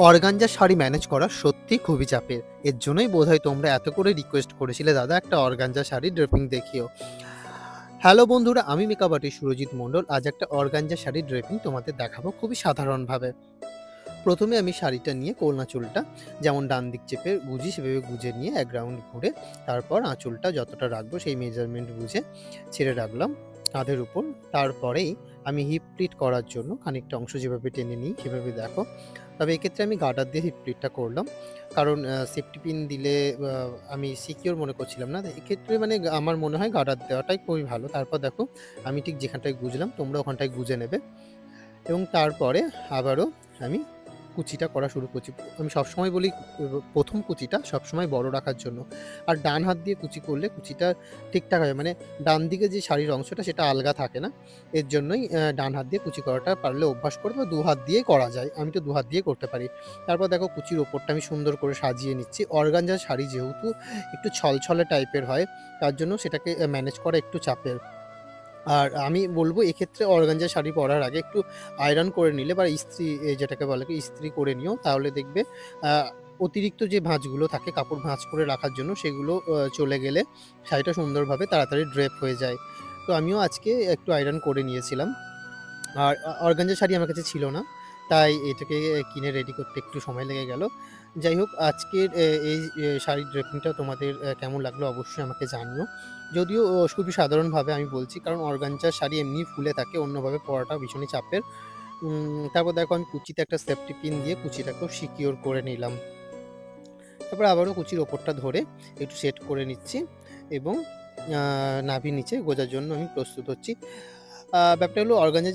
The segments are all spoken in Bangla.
অর্গানজা শাড়ি ম্যানেজ করা সত্যিই খুবই চাপের। এর জন্যই বোধহয় তোমরা এত করে রিকোয়েস্ট করেছিলে, দাদা একটা অর্গানজা শাড়ির ড্রেপিং দেখিও। হ্যালো বন্ধুরা, আমি মেকআপ আর্টিস্ট সুরজিৎ মণ্ডল। আজ একটা অর্গানজা শাড়ির ড্রেপিং তোমাদের দেখাবো খুবই সাধারণভাবে। প্রথমে আমি শাড়িটা নিয়ে কোলনা চুলটা যেমন ডান দিক চেপে গুঁজি সেভাবে গুঁজে নিয়ে এক রাউন্ড ঘুরে তারপর আঁচলটা যতটা রাখবো সেই মেজারমেন্ট বুঝে ছেড়ে রাখলাম কাঁধের উপর। তারপরেই আমি হিপ প্লিট করার জন্য খানিকটা অংশ যেভাবে টেনে নিই সেভাবে দেখো। তবে এক্ষেত্রে আমি গার্ডার দিয়ে হিপ প্লিটটা করলাম, কারণ সেফটি পিন দিলে আমি সিকিউর মনে করছিলাম না। এক্ষেত্রে মানে আমার মনে হয় গার্ডার দেওয়াটাই খুবই ভালো। তারপর দেখো আমি ঠিক যেখানটায় গুঁজলাম তোমরা ওখানটায় গুঁজে নেবে এবং তারপরে আবারও আমি কুচিটা করা শুরু করছি। আমি সবসময় বলি প্রথম কুচিটা সবসময় বড় রাখার জন্য। আর ডান হাত দিয়ে কুচি করলে কুচিটা ঠিকঠাক হয়, মানে ডান দিকে যে শাড়ির অংশটা সেটা আলগা থাকে না। এর জন্যই ডান হাত দিয়ে কুচি করাটা পারলে অভ্যাস করবে, দু হাত দিয়েই করা যায়। আমি তো দু হাত দিয়ে করতে পারি। তারপর দেখো কুচির ওপরটা আমি সুন্দর করে সাজিয়ে নিচ্ছি। অর্গানজা শাড়ি যেহেতু একটু ছলছলে টাইপের হয়, তার জন্য সেটাকে ম্যানেজ করা একটু চাপের। আর আমি বলব এক্ষেত্রে অর্গানজা শাড়ি পরার আগে একটু আয়রন করে নিলে বা ইস্ত্রি যেটাকে বলে কি ইস্ত্রি করে নিও, তাহলে দেখবে আ অতিরিক্ত যে ভাঁজগুলো থাকে কাপড় ভাঁজ করে রাখার জন্য সেগুলো চলে গেলে শাড়িটা সুন্দরভাবে তাড়াতাড়ি ড্রেপ হয়ে যায়। তো আমিও আজকে একটু আয়রন করে নিয়েছিলাম। আর অর্গানজা শাড়ি আমার কাছে ছিল না। তাই এটাকে কিনে রেডি করতে একটু সময় লেগে গেল। যাই হোক আজকের এই শাড়ির ড্রেপিংটা তোমাদের কেমন লাগলো অবশ্যই আমাকে জানিও। যদিও খুবই সাধারণভাবে আমি বলছি, কারণ অর্গানজার শাড়ি এমনিই ফুলে থাকে, অন্যভাবে পরাটা ভীষণই চাপের। তারপর দেখো আমি কুচিতে একটা সেফটি পিন দিয়ে কুচিটাকেও সিকিউর করে নিলাম। তারপর আবারও কুচির ওপরটা ধরে একটু সেট করে নিচ্ছি এবং নাভির নিচে গোজার জন্য আমি প্রস্তুত হচ্ছি। ব্যাপারটা হলো অর্গানজা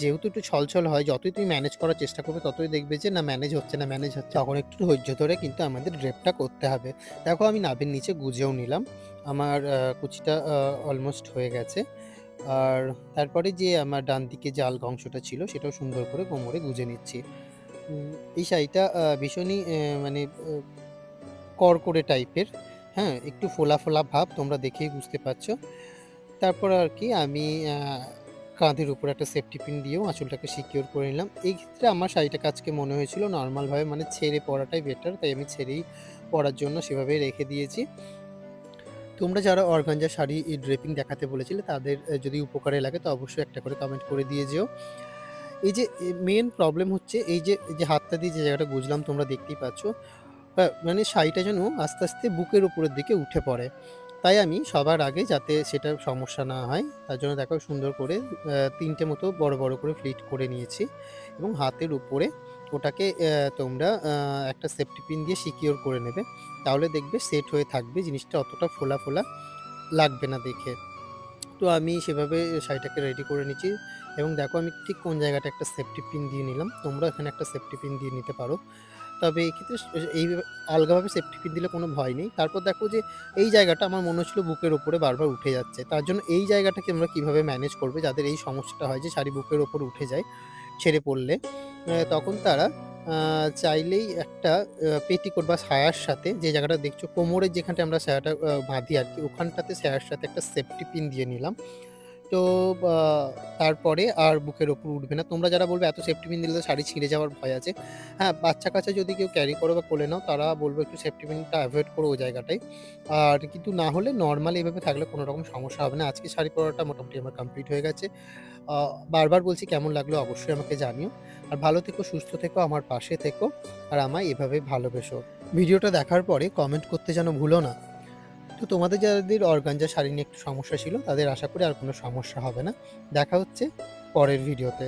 যেহেতু একটু ছলছল হয়, যতই তুমি ম্যানেজ করার চেষ্টা করবে ততই দেখবে যে না ম্যানেজ হচ্ছে না, ম্যানেজ হচ্ছে। তখন একটু ধৈর্য ধরে কিন্তু আমাদের ড্রেপটা করতে হবে। দেখো আমি নাভির নিচে গুজেও নিলাম। আমার কুচিটা অলমোস্ট হয়ে গেছে। আর তারপরে যে আমার ডান দিকে যে আলগা অংশটা ছিল সেটাও সুন্দর করে কোমরে গুজে নিচ্ছি। এই শাড়িটা ভীষণই মানে কড়কড়ে টাইপের, হ্যাঁ? একটু ফোলা, ফোলা ভাব তোমরা দেখেই বুঝতে পারছ। তারপর আর কি আমি কাঁধের উপর একটা সেফটি পিন দিয়েও আঁচলটাকে সিকিউর করে নিলাম। এই ক্ষেত্রে আমার শাড়িটাকে আজকে মনে হয়েছিল নরমালভাবে মানে ছেড়ে পরাটাই বেটার। তাই আমি ছেড়েই পরার জন্য সেভাবেই রেখে দিয়েছি। তোমরা যারা অর্গানজা শাড়ি ড্রেপিং দেখাতে বলেছিলে তাদের যদি উপকারে লাগে তো অবশ্যই একটা করে কমেন্ট করে দিয়ে যেও। এই যে মেইন প্রবলেম হচ্ছে এই যে হাতটা দিয়ে যে জায়গাটা গুঁজলাম তোমরা দেখতেই পাচ্ছ। মানে শাড়িটা যেন আস্তে, আস্তে বুকের উপরের দিকে উঠে পড়ে। তাই আমি সবার আগে যাতে সেটার সমস্যা না হয় তার জন্য দেখো সুন্দর করে ৩ টে মতো বড়, বড় করে ফ্লিট করে নিয়েছি এবং হাতের উপরে ওটাকে তোমরা একটা সেফটি পিন দিয়ে সিকিউর করে নেবে। তাহলে দেখবে সেট হয়ে থাকবে, জিনিসটা অতটা ফোলা, ফোলা লাগবে না দেখে। তো আমি সেভাবে শাড়িটাকে রেডি করে নিচ্ছি এবং দেখো আমি ঠিক কোন জায়গাটা একটা সেফটি পিন দিয়ে নিলাম। তোমরা এখানে একটা সেফটি পিন দিয়ে নিতে পারো। তবে এক্ষেত্রে এইভাবে আলগাভাবে সেফটি পিন দিলে কোনো ভয় নেই। তারপর দেখো যে এই জায়গাটা আমার মনে হচ্ছিল বুকের উপরে বারবার উঠে যাচ্ছে। তার জন্য এই জায়গাটাকে আমরা কিভাবে ম্যানেজ করবে, যাদের এই সমস্যাটা হয় যে শাড়ি বুকের উপরে উঠে যায় ছেড়ে পড়লে, তখন তারা আ চাইলেই একটা পেটিকোট বা সায়ার সাথে যে জায়গাটা দেখছো কোমরের যেখানটায় আমরা সায়াটা বাঁধি আরকি, ওখানটাতে সায়ার সাথে একটা সেফটি পিন দিয়ে নিলাম। তো বা তারপরে আর বুকের ওপর উঠবে না। তোমরা যারা বলবে এত সেফটি পিন দিলে তো শাড়ি ছিঁড়ে যাওয়ার ভয় আছে। হ্যাঁ, বাচ্চা-কাচ্চা যদি কেউ ক্যারি করো বা কোলে নাও তারা বলব একটু সেফটি পিনটা এভয়েড করো ওই জায়গাটায়। আর কিন্তু না হলে নরমালি এভাবে থাকলে কোনো রকম সমস্যা হবে না। আজকে শাড়ি পরাটা মোটামুটি আমার কমপ্লিট হয়ে গেছে। আ বারবার বলছি কেমন লাগলো অবশ্যই আমাকে জানিও। আর ভালো থেকো, সুস্থ থেকো, আমার পাশে থেকো আর আমায় এভাবে ভালোবেসো। ভিডিওটা দেখার পরে কমেন্ট করতে যেন ভুলো না। তো তোমাদের যাদের অর্গানজা শাড়ি নিয়ে একটু সমস্যা ছিল তাদের আশা করি আর কোনো সমস্যা হবে না। দেখা হচ্ছে পরের ভিডিওতে।